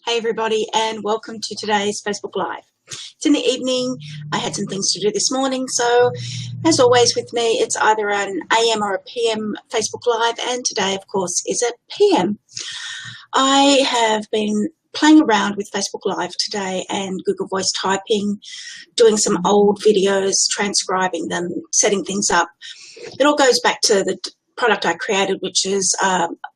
Hey everybody, and welcome to today's Facebook Live. It's in the evening. I had some things to do this morning, so as always with me, it's either an AM or a PM Facebook Live, and today, of course, is a PM. I have been playing around with Facebook Live today and Google Voice typing, doing some old videos, transcribing them, setting things up. It all goes back to the product I created, which is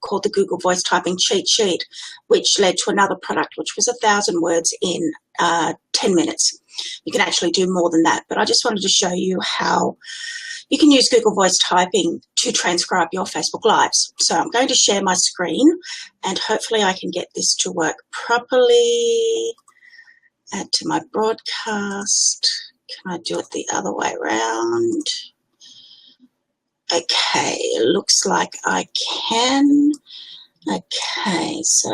called the Google Voice Typing Cheat Sheet, which led to another product, which was 1,000 words in 10 minutes. You can actually do more than that, but I just wanted to show you how you can use Google Voice Typing to transcribe your Facebook Lives. So I'm going to share my screen, and hopefully I can get this to work properly. Add to my broadcast. Can I do it the other way around? Okay, it looks like I can. Okay, so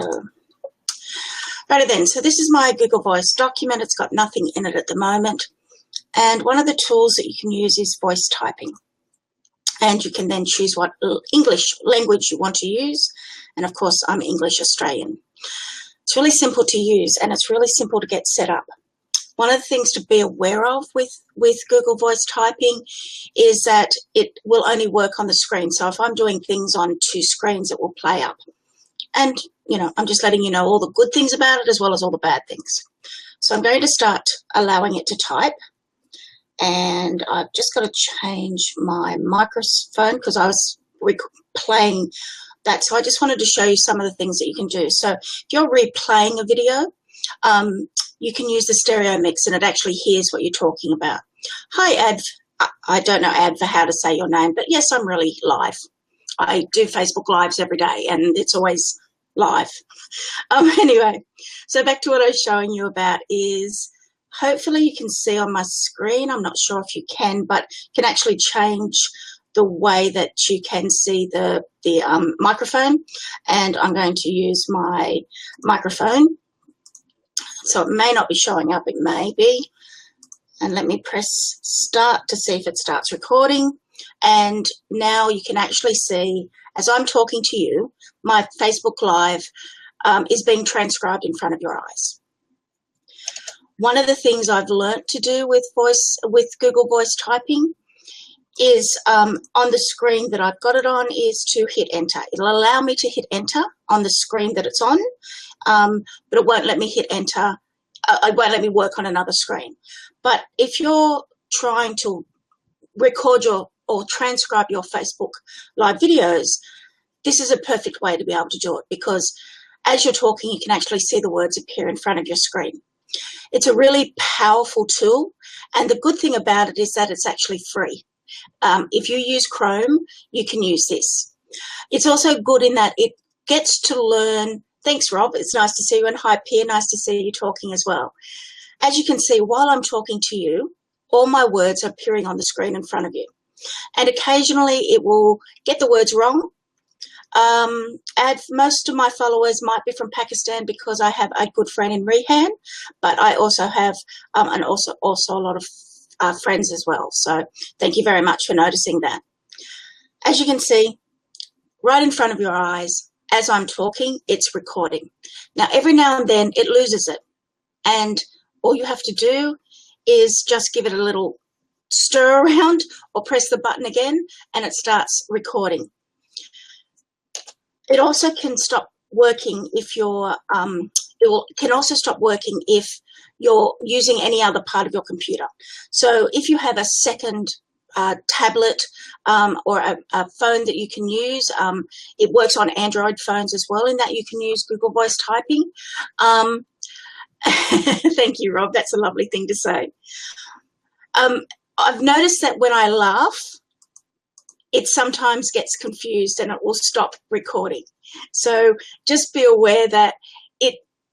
righty then. So this is my Google Voice document. It's got nothing in it at the moment. And one of the tools that you can use is voice typing. And you can then choose what English language you want to use. And of course, I'm English Australian. It's really simple to use, and it's really simple to get set up. One of the things to be aware of with Google Voice Typing is that it will only work on the screen. So if I'm doing things on two screens, it will play up. And, you know, I'm just letting you know all the good things about it as well as all the bad things. So I'm going to start allowing it to type. And I've just got to change my microphone because I was replaying that. So I just wanted to show you some of the things that you can do. So if you're replaying a video, you can use the stereo mix and it actually hears what you're talking about. Hi, Ad. I don't know, Ad, for how to say your name, but yes, I'm really live. I do Facebook Lives every day and it's always live. Anyway, so back to what I was showing you about is hopefully you can see on my screen. I'm not sure if you can, but you can actually change the way that you can see the microphone, and I'm going to use my microphone. So it may not be showing up, it may be. And let me press start to see if it starts recording. And now you can actually see, as I'm talking to you, my Facebook Live is being transcribed in front of your eyes. One of the things I've learnt to do with Google Voice Typing is on the screen that I've got it on is to hit enter. It'll allow me to hit enter on the screen that it's on, but it won't let me hit enter. It won't let me work on another screen. But if you're trying to record or transcribe your Facebook Live videos, this is a perfect way to be able to do it, because as you're talking, you can actually see the words appear in front of your screen. It's a really powerful tool, and the good thing about it is that it's actually free. If you use Chrome, you can use this. It's also good in that it gets to learn. Thanks, Rob. It's nice to see you. And hi, Pierre. Nice to see you talking as well. As you can see, while I'm talking to you, all my words are appearing on the screen in front of you. And occasionally it will get the words wrong. Most of my followers might be from Pakistan because I have a good friend in Rehan, but I also have and also a lot of friends as well. So thank you very much for noticing that. As you can see, right in front of your eyes, as I'm talking, it's recording. Now, every now and then it loses it. And all you have to do is just give it a little stir around or press the button again and it starts recording. It also can stop working if you're, can also stop working if you're using any other part of your computer. So if you have a second tablet or a phone that you can use, it works on Android phones as well, in that you can use Google Voice Typing. Thank you, Rob. That's a lovely thing to say. I've noticed that when I laugh, it sometimes gets confused and it will stop recording. So just be aware that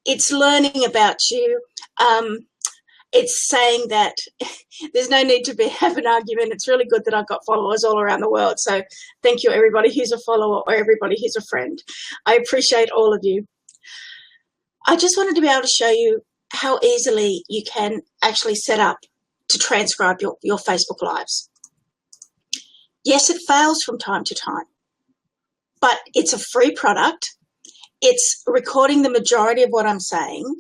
it's learning about you. It's saying that there's no need to have an argument. It's really good that I've got followers all around the world. So thank you, everybody who's a follower or everybody who's a friend. I appreciate all of you. I just wanted to be able to show you how easily you can actually set up to transcribe your Facebook Lives. Yes, it fails from time to time, but it's a free product It's recording the majority of what I'm saying.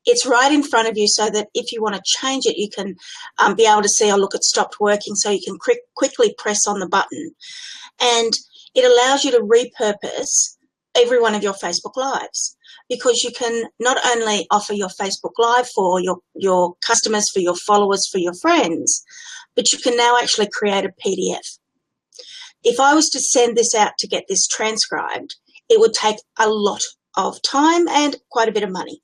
It's right in front of you so that if you want to change it, you can be able to see, oh, look, it stopped working, so you can quickly press on the button. And it allows you to repurpose every one of your Facebook Lives, because you can not only offer your Facebook Live for your customers, for your followers, for your friends, but you can now actually create a PDF. If I was to send this out to get this transcribed, it would take a lot of time and quite a bit of money.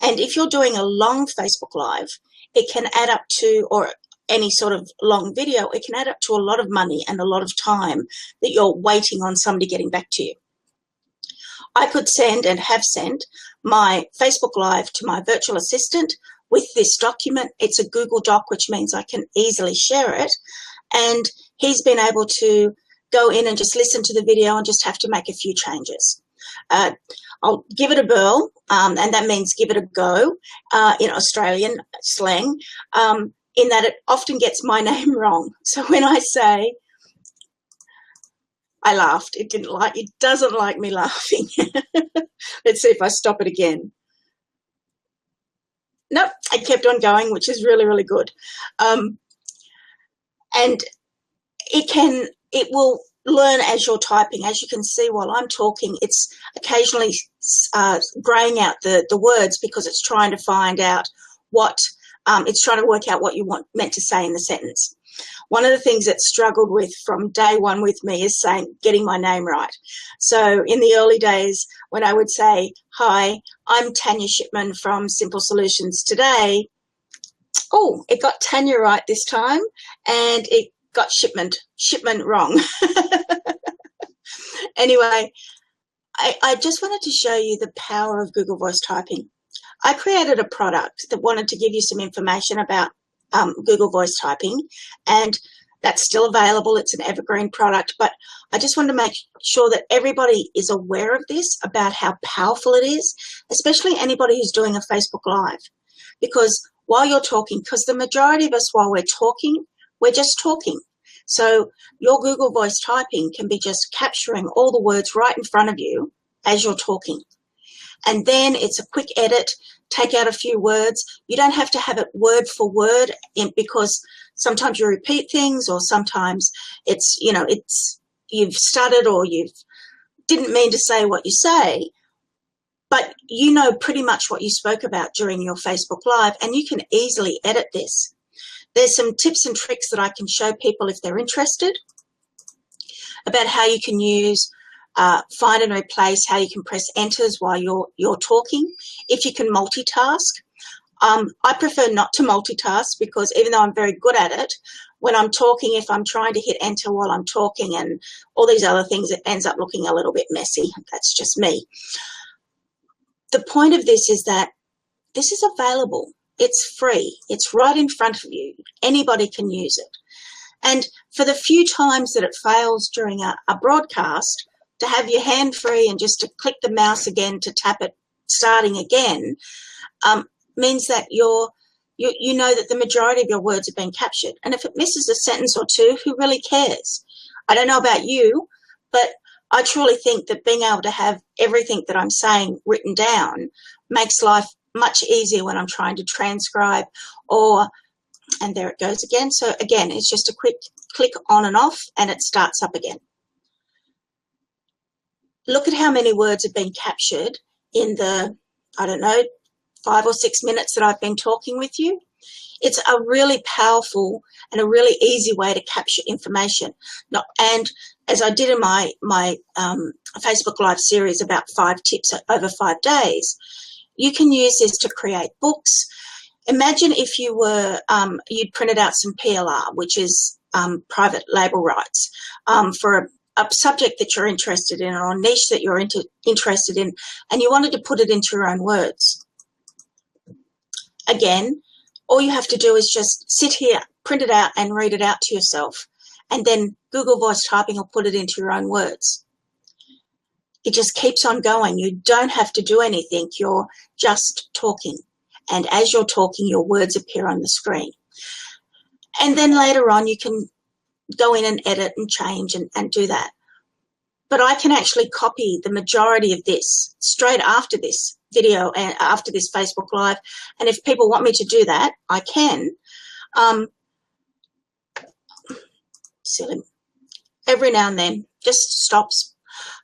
And if you're doing a long Facebook Live, it can add up to, or any sort of long video, it can add up to a lot of money and a lot of time that you're waiting on somebody getting back to you. I could send and have sent my Facebook Live to my virtual assistant with this document. It's a Google Doc, which means I can easily share it. And he's been able to go in and just listen to the video and just have to make a few changes. I'll give it a whirl, and that means give it a go in Australian slang, in that it often gets my name wrong. So when I say, I laughed, it doesn't like me laughing. Let's see if I stop it again. Nope, I kept on going, which is really, really good. And it will learn as you're typing. As you can see while I'm talking, it's occasionally graying out the words, because it's trying to find out what, it's trying to work out what you meant to say in the sentence. One of the things it struggled with from day one with me is getting my name right. So in the early days, when I would say, hi, I'm Tanya Shipman from Simple Solutions Today, oh, it got Tanya right this time, and it got Shipman wrong. Anyway, I just wanted to show you the power of Google Voice Typing. I created a product that wanted to give you some information about Google Voice Typing, and that's still available. It's an evergreen product, but I just wanted to make sure that everybody is aware of this, about how powerful it is, especially anybody who's doing a Facebook Live. Because while you're talking, because the majority of us, while we're talking, we're just talking. So your Google Voice Typing can be just capturing all the words right in front of you as you're talking. And then it's a quick edit, take out a few words. You don't have to have it word for word, because sometimes you repeat things, or sometimes it's, you've stuttered, or you didn't mean to say what you say, but you know pretty much what you spoke about during your Facebook Live, and you can easily edit this. There's some tips and tricks that I can show people if they're interested about how you can use find and replace, how you can press enters while you're talking, if you can multitask. I prefer not to multitask, because even though I'm very good at it, when I'm talking, if I'm trying to hit enter while I'm talking and all these other things, it ends up looking a little bit messy. That's just me. The point of this is that this is available. It's free. It's right in front of you. Anybody can use it. And for the few times that it fails during a broadcast, to have your hand free and just to click the mouse again to tap it starting again, means that you know that the majority of your words have been captured. And if it misses a sentence or two, who really cares? I don't know about you, but I truly think that being able to have everything that I'm saying written down makes life much easier when I'm trying to transcribe, and there it goes again. So again, it's just a quick click on and off, and it starts up again. Look at how many words have been captured in the, 5 or 6 minutes that I've been talking with you. It's a really powerful and a really easy way to capture information. And as I did in my Facebook Live series about 5 tips over 5 days, you can use this to create books. Imagine if you were, you'd printed out some PLR, which is private label rights, for a subject that you're interested in, or a niche that you're interested in, and you wanted to put it into your own words. Again, all you have to do is just sit here, print it out, and read it out to yourself, and then Google Voice Typing will put it into your own words. It just keeps on going. You don't have to do anything. You're just talking, and as you're talking, your words appear on the screen. And then later on, you can go in and edit and change and do that. but I can actually copy the majority of this straight after this video and after this Facebook Live. And if people want me to do that, I can. Silly. Every now and then, just stops.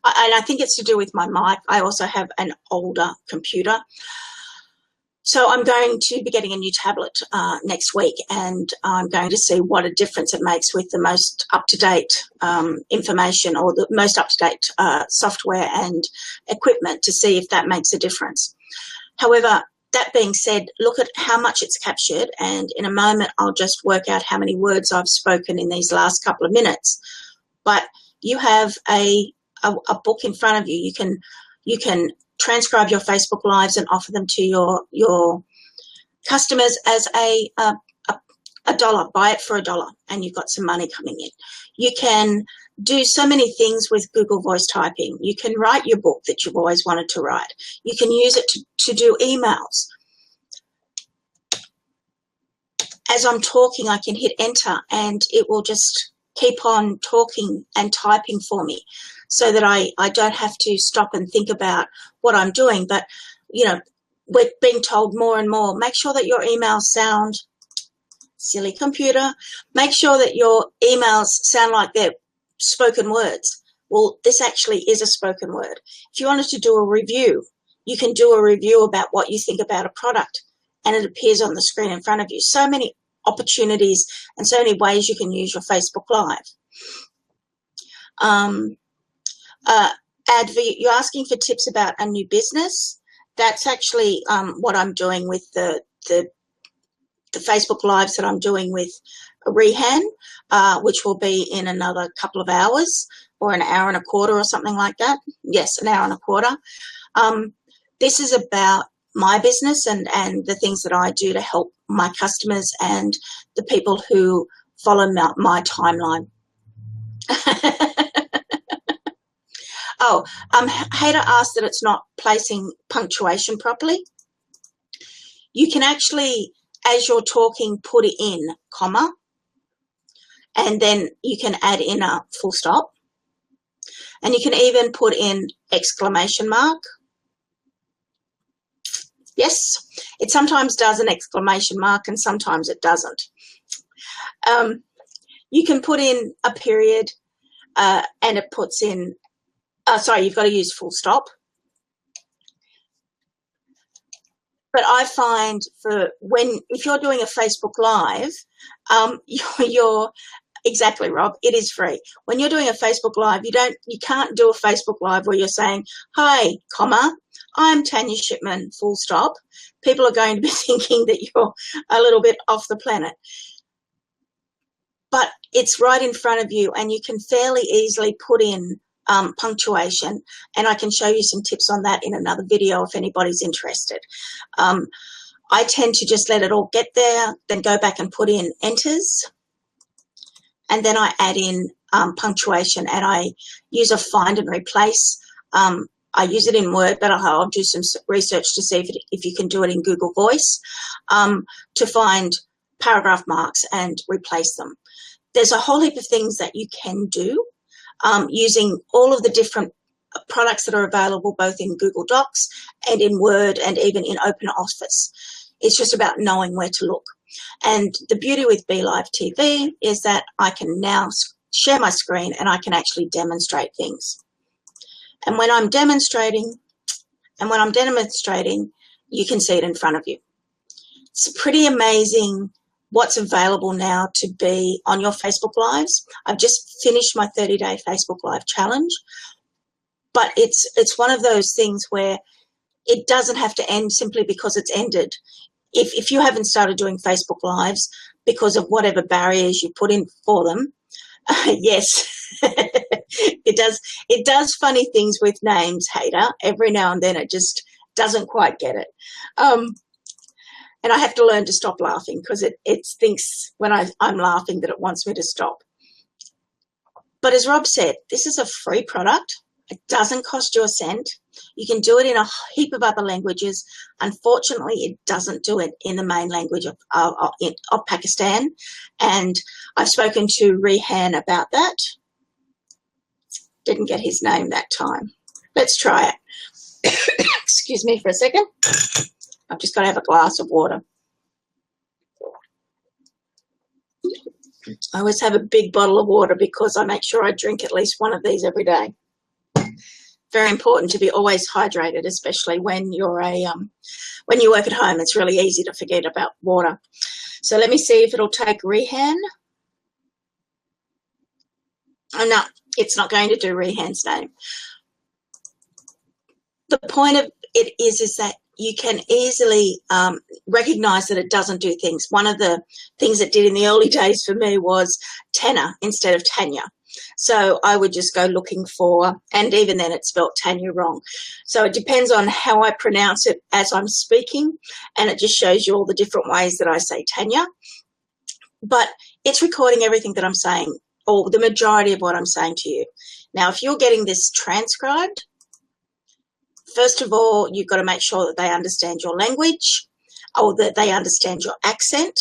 And I think it's to do with my mic. I also have an older computer. So I'm going to be getting a new tablet next week, and I'm going to see what a difference it makes with the most up-to-date information, or the most up-to-date software and equipment, to see if that makes a difference. However, that being said, look at how much it's captured, and in a moment I'll just work out how many words I've spoken in these last couple of minutes. But you have a book in front of you. You can transcribe your Facebook Lives and offer them to your customers as a dollar. Buy it for $1 and you've got some money coming in. You can do so many things with Google Voice typing. You can write your book that you've always wanted to write. You can use it to do emails. As I'm talking, I can hit enter and it will just keep on talking and typing for me, so that I don't have to stop and think about what I'm doing. But, you know, we're being told more and more, make sure that your emails sound, silly computer, make sure that your emails sound like they're spoken words. Well, this actually is a spoken word. If you wanted to do a review, you can do a review about what you think about a product, and it appears on the screen in front of you. So many opportunities and so many ways you can use your Facebook Live. You're asking for tips about a new business. That's actually what I'm doing with the Facebook Lives that I'm doing with Rehan, which will be in another couple of hours, or an hour and a quarter or something like that. Yes, an hour and a quarter. This is about my business and the things that I do to help my customers and the people who follow my timeline. Oh, Hader asked that it's not placing punctuation properly. You can actually, as you're talking, put it in comma, and then you can add in a full stop, and you can even put in exclamation mark. Yes, it sometimes does an exclamation mark and sometimes it doesn't. You can put in a period and it puts in, sorry, you've got to use full stop. But I find if you're doing a Facebook Live, you're exactly, Rob, it is free. When you're doing a Facebook Live, you can't do a Facebook Live where you're saying, hi, comma, I'm Tanya Shipman, full stop. People are going to be thinking that you're a little bit off the planet. But it's right in front of you, and you can fairly easily put in punctuation, and I can show you some tips on that in another video if anybody's interested. I tend to just let it all get there, then go back and put in enters, and then I add in punctuation, and I use a find and replace. I use it in Word, but I'll do some research to see if you can do it in Google Voice to find paragraph marks and replace them. There's a whole heap of things that you can do using all of the different products that are available both in Google Docs and in Word and even in OpenOffice. It's just about knowing where to look. And the beauty with BeLive TV is that I can now share my screen and I can actually demonstrate things. And when I'm demonstrating, you can see it in front of you. It's pretty amazing what's available now to be on your Facebook Lives. I've just finished my 30-day Facebook Live challenge, but it's one of those things where it doesn't have to end simply because it's ended. If you haven't started doing Facebook Lives because of whatever barriers you put in for them, yes, it does funny things with names, Hader. Every now and then it just doesn't quite get it. And I have to learn to stop laughing because it thinks when I'm laughing that it wants me to stop. But as Rob said, this is a free product. It doesn't cost you a cent. You can do it in a heap of other languages. Unfortunately, it doesn't do it in the main language of Pakistan. And I've spoken to Rehan about that. Didn't get his name that time. Let's try it. Excuse me for a second. I've just got to have a glass of water. I always have a big bottle of water because I make sure I drink at least one of these every day. Very important to be always hydrated, especially when you're when you work at home. It's really easy to forget about water. So let me see if it'll take Rehan. Oh, no, it's not going to do Rehan's name. The point of it is that you can easily recognize that it doesn't do things. One of the things it did in the early days for me was Tana instead of Tanya. So I would just go looking for, and even then it spelt Tanya wrong. So it depends on how I pronounce it as I'm speaking, and it just shows you all the different ways that I say Tanya. But it's recording everything that I'm saying, or the majority of what I'm saying to you. Now, if you're getting this transcribed, first of all, you've got to make sure that they understand your language or that they understand your accent.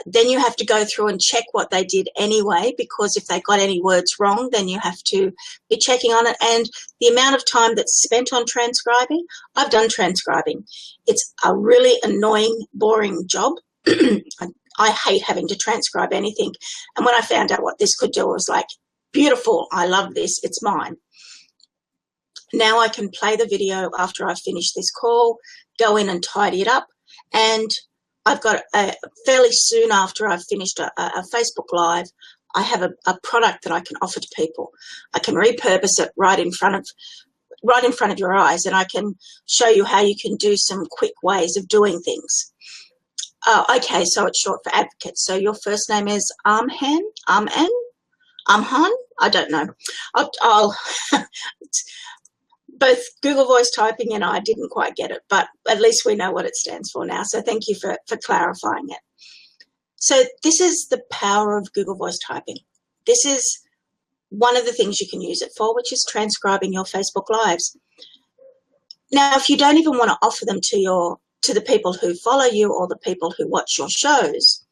Then you have to go through and check what they did anyway, because if they got any words wrong, then you have to be checking on it. And the amount of time that's spent on transcribing, I've done transcribing. It's a really annoying, boring job. I hate having to transcribe anything. And when I found out what this could do, I was like, beautiful, I love this, it's mine. Now I can play the video after I've finished this call, go in and tidy it up, and I've got fairly soon after I've finished a Facebook Live, I have a product that I can offer to people. I can repurpose it right in front of your eyes, and I can show you how you can do some quick ways of doing things. Okay, so it's short for advocate. So your first name is Amhan? Amhan? I don't know. I'll both Google Voice Typing and I didn't quite get it, but at least we know what it stands for now. So thank you for clarifying it. So this is the power of Google Voice Typing. This is one of the things you can use it for, which is transcribing your Facebook Lives. Now, if you don't even want to offer them to the people who follow you or the people who watch your shows,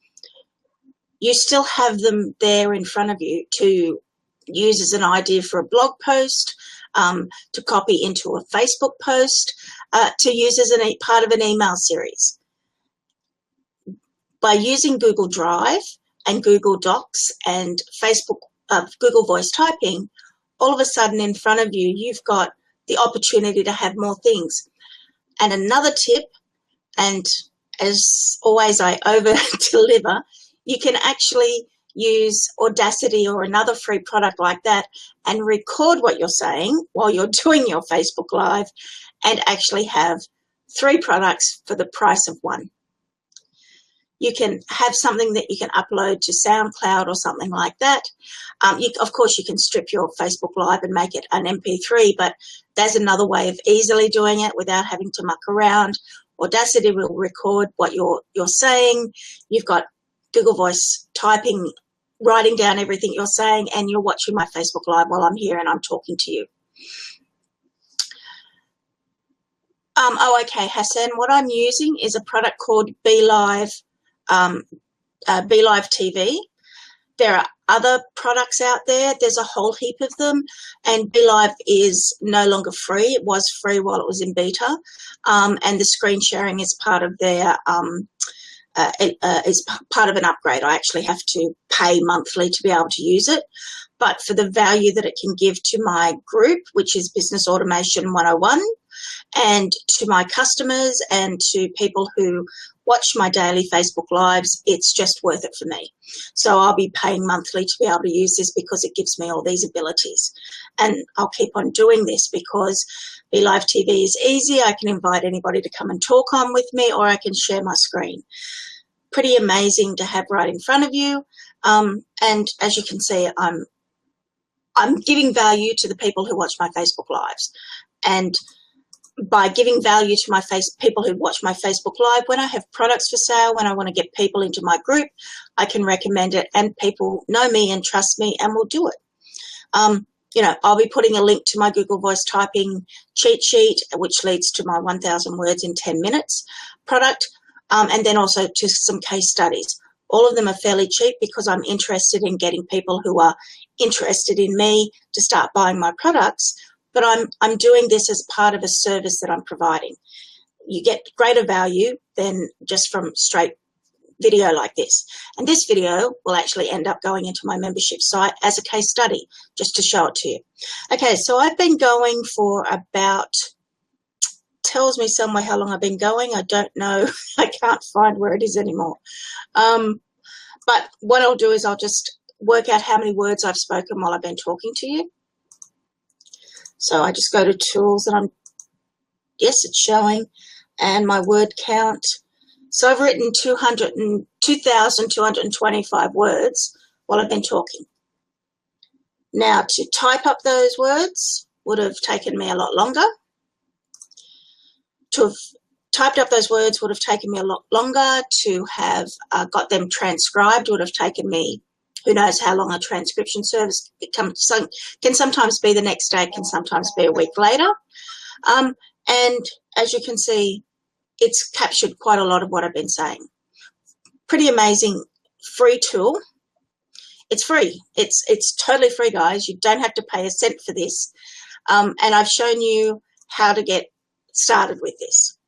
you still have them there in front of you to use as an idea for a blog post, to copy into a Facebook post, to use as part of an email series. By using Google Drive and Google Docs and Facebook, Google Voice Typing, all of a sudden in front of you, you've got the opportunity to have more things. And another tip, and as always I over-deliver, you can actually use Audacity or another free product like that and record what you're saying while you're doing your Facebook Live and actually have 3 products for the price of 1. You can have something that you can upload to SoundCloud or something like that. Of course, you can strip your Facebook Live and make it an MP3, but there's another way of easily doing it without having to muck around. Audacity will record what you're saying. You've got Google Voice Typing, writing down everything you're saying, and you're watching my Facebook Live while I'm here and I'm talking to you. Okay, Hassan, what I'm using is a product called BeLive TV. There are other products out there. There's a whole heap of them, and BeLive is no longer free. It was free while it was in beta, and the screen sharing is part of their is part of an upgrade. I actually have to pay monthly to be able to use it, but for the value that it can give to my group, which is Business Automation 101, and to my customers and to people who watch my daily Facebook Lives, it's just worth it for me. So I'll be paying monthly to be able to use this because it gives me all these abilities. And I'll keep on doing this because BeLive TV is easy. I can invite anybody to come and talk on with me, or I can share my screen. Pretty amazing to have right in front of you. And as you can see, I'm giving value to the people who watch my Facebook Lives. And by giving value to people who watch my Facebook Live, when I have products for sale, when I want to get people into my group, I can recommend it, and people know me and trust me and will do it. You know, I'll be putting a link to my Google Voice Typing cheat sheet, which leads to my 1,000 words in 10 minutes product, and then also to some case studies. All of them are fairly cheap because I'm interested in getting people who are interested in me to start buying my products, but I'm doing this as part of a service that I'm providing. You get greater value than just from straight video like this. And this video will actually end up going into my membership site as a case study, just to show it to you. Okay, so I've been going for about, tells me somewhere how long I've been going. I don't know. I can't find where it is anymore. But what I'll do is I'll just work out how many words I've spoken while I've been talking to you. So I just go to tools and yes, it's showing, and my word count. So I've written 2,225 words while I've been talking. Now, to type up those words would have taken me a lot longer. To have typed up those words would have taken me a lot longer. To have got them transcribed would have taken me, who knows how long a transcription service can sometimes be the next day, can sometimes be a week later. And as you can see, it's captured quite a lot of what I've been saying. Pretty amazing free tool. It's free. It's totally free, guys. You don't have to pay a cent for this. And I've shown you how to get started with this.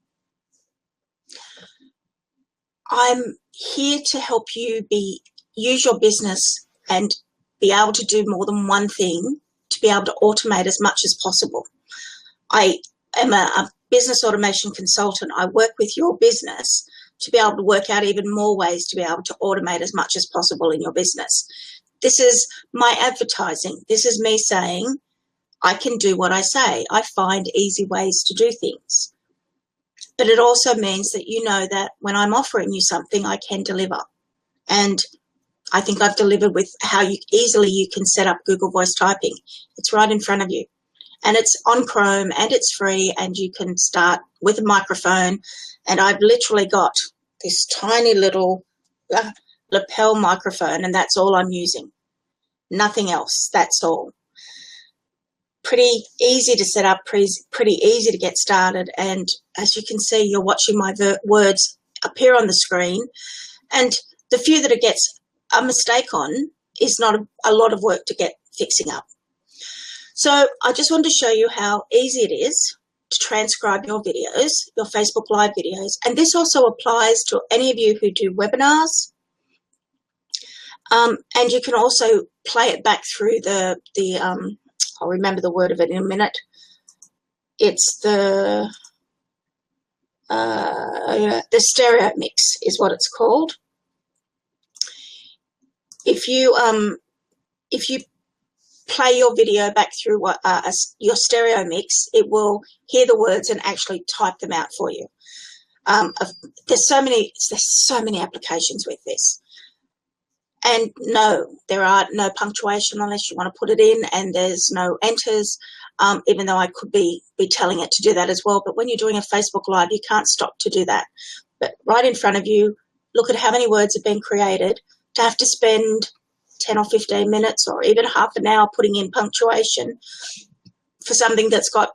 I'm here to help you use your business and be able to do more than one thing, to be able to automate as much as possible. I am a business automation consultant. I work with your business to be able to work out even more ways to be able to automate as much as possible in your business. This is my advertising. This is me saying, I can do what I say. I find easy ways to do things. But it also means that you know that when I'm offering you something, I can deliver. And I think I've delivered with how easily you can set up Google Voice typing. It's right in front of you. And it's on Chrome and it's free, and you can start with a microphone. And I've literally got this tiny little lapel microphone, and that's all I'm using. Nothing else. That's all. Pretty easy to set up, pretty easy to get started. And as you can see, you're watching my words appear on the screen. And the few that it gets a mistake on is not a lot of work to get fixing up. So I just wanted to show you how easy it is to transcribe your videos, your Facebook Live videos. And this also applies to any of you who do webinars. And you can also play it back through I'll remember the word of it in a minute. It's the stereo mix is what it's called. If you play your video back through your stereo mix, it will hear the words and actually type them out for you. There's so many applications with this. And no, there are no punctuation unless you want to put it in, and there's no enters, even though I could be telling it to do that as well. But when you're doing a Facebook Live, you can't stop to do that. But right in front of you, look at how many words have been created. To have to spend 10 or 15 minutes or even half an hour putting in punctuation for something that's got,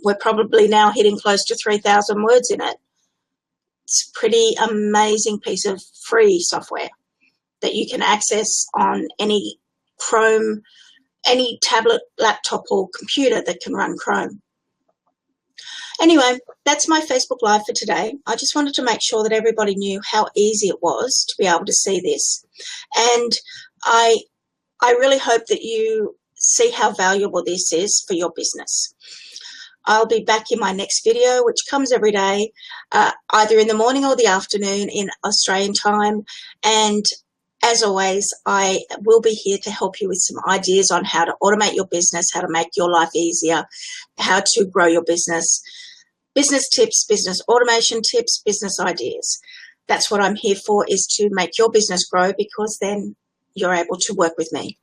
we're probably now hitting close to 3,000 words in it. It's a pretty amazing piece of free software that you can access on any Chrome, any tablet, laptop or computer that can run Chrome. Anyway, that's my Facebook Live for today. I just wanted to make sure that everybody knew how easy it was to be able to see this. And I really hope that you see how valuable this is for your business. I'll be back in my next video, which comes every day, either in the morning or the afternoon in Australian time. And as always, I will be here to help you with some ideas on how to automate your business, how to make your life easier, how to grow your business, business tips, business automation tips, business ideas. That's what I'm here for, is to make your business grow, because then you're able to work with me.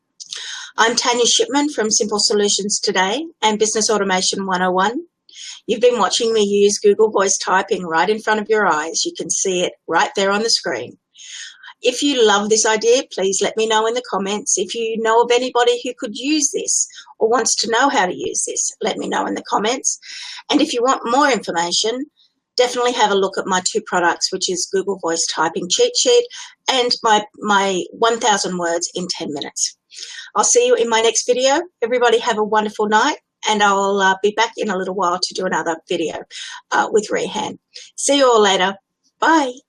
I'm Tanya Shipman from Simple Solutions Today and Business Automation 101. You've been watching me use Google Voice typing right in front of your eyes. You can see it right there on the screen. If you love this idea, please let me know in the comments. If you know of anybody who could use this or wants to know how to use this, let me know in the comments. And if you want more information, definitely have a look at my two products, which is Google Voice Typing Cheat Sheet and my 1,000 words in 10 minutes. I'll see you in my next video. Everybody have a wonderful night, and I'll be back in a little while to do another video with Rehan. See you all later. Bye.